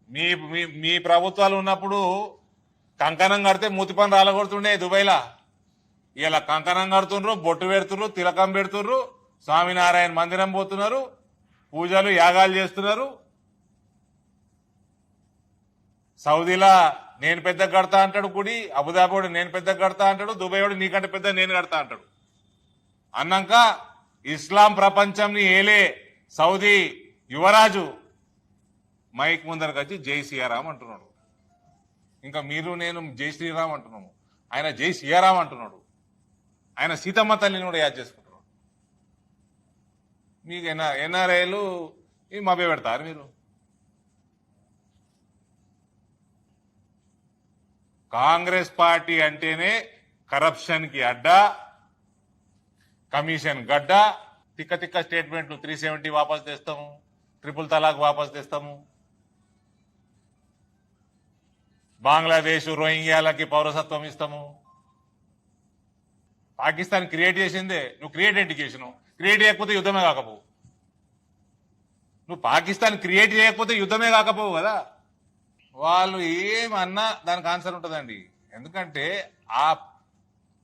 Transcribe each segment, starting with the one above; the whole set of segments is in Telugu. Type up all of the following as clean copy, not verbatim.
మీ మీ మీ ప్రభుత్వాలు ఉన్నప్పుడు కంకణం కడితే మూతి పని రాలగొడుతుండే దుబాయ్లా. ఇలా కంకణం కడుతుండ్రు, బొట్టు పెడుతుర్రు, తిలకం పెడుతుర్రు, స్వామినారాయణ మందిరం పోతున్నారు, పూజలు యాగాలు చేస్తున్నారు. సౌదీలా నేను పెద్ద కడతా అంటాడు గుడి, అబుదాబివాడు నేను పెద్ద కడతా అంటాడు, దుబాయ్ వాడు నీకంటే పెద్ద నేను కడతా అంటాడు. అన్నాక ఇస్లాం ప్రపంచంని ఏలే సౌదీ యువరాజు మైక్ ముందరకు వచ్చి జై సియారాం అంటున్నాడు. ఇంకా మీరు నేను జై శ్రీరామ్ అంటున్నాము, ఆయన జై సియారాం అంటున్నాడు. ఆయన సీతమ్మ తల్లిని కూడా యాద్ చేసుకుంటున్నాడు. మీకు ఎన్ఆర్ఐలు ఇవి మభ్య పెడతారు మీరు. కాంగ్రెస్ పార్టీ అంటేనే కరప్షన్ కి అడ్డా, కమిషన్ గడ్డ. తిక్క తిక్క స్టేట్మెంట్లు 370 వాపస్ తెస్తాము, ట్రిపుల్ తలాక్ వాపస్ తెస్తాము, బంగ్లాదేశ్ రోహింగ్యాలకి పౌరసత్వం ఇస్తాము. పాకిస్తాన్ క్రియేట్ చేసిందే నువ్వు. క్రియేట్ ఎడ్యుకేషన్ క్రియేట్ చేయకపోతే యుద్ధమే కాకపోవు. నువ్వు పాకిస్తాన్ క్రియేట్ చేయకపోతే యుద్ధమే కాకపోవు కదా. వాళ్ళు ఏమన్నా దానికి ఆన్సర్ ఉంటుందండి. ఎందుకంటే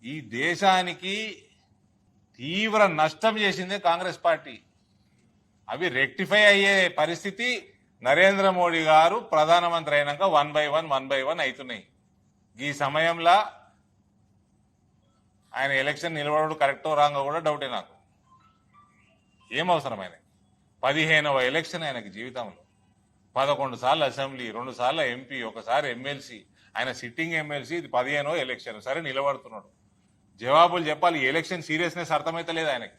ఈ దేశానికి తీవ్ర నష్టం చేసిందే కాంగ్రెస్ పార్టీ. అవి రెక్టిఫై అయ్యే పరిస్థితి నరేంద్ర మోడీ గారు ప్రధానమంత్రి అయినాక 1 by 1 అవుతున్నాయి. ఈ సమయంలో ఆయన ఎలక్షన్ నిలబడడు కరెక్టో రాంగో కూడా డౌటే నాకు. ఏం అవసరం ఆయన 15వ ఎలక్షన్ ఆయనకి జీవితంలో. 11 సార్లు అసెంబ్లీ, 2 సార్లు ఎంపీ, 1 సారి ఎమ్మెల్సీ. ఆయన సిట్టింగ్ ఎమ్మెల్సీ. ఇది 15వ ఎలక్షన్. సరే నిలబడుతున్నాడు, జవాబులు చెప్పాలి. ఎలక్షన్ సీరియస్నెస్ అర్థమైతే లేదు ఆయనకి.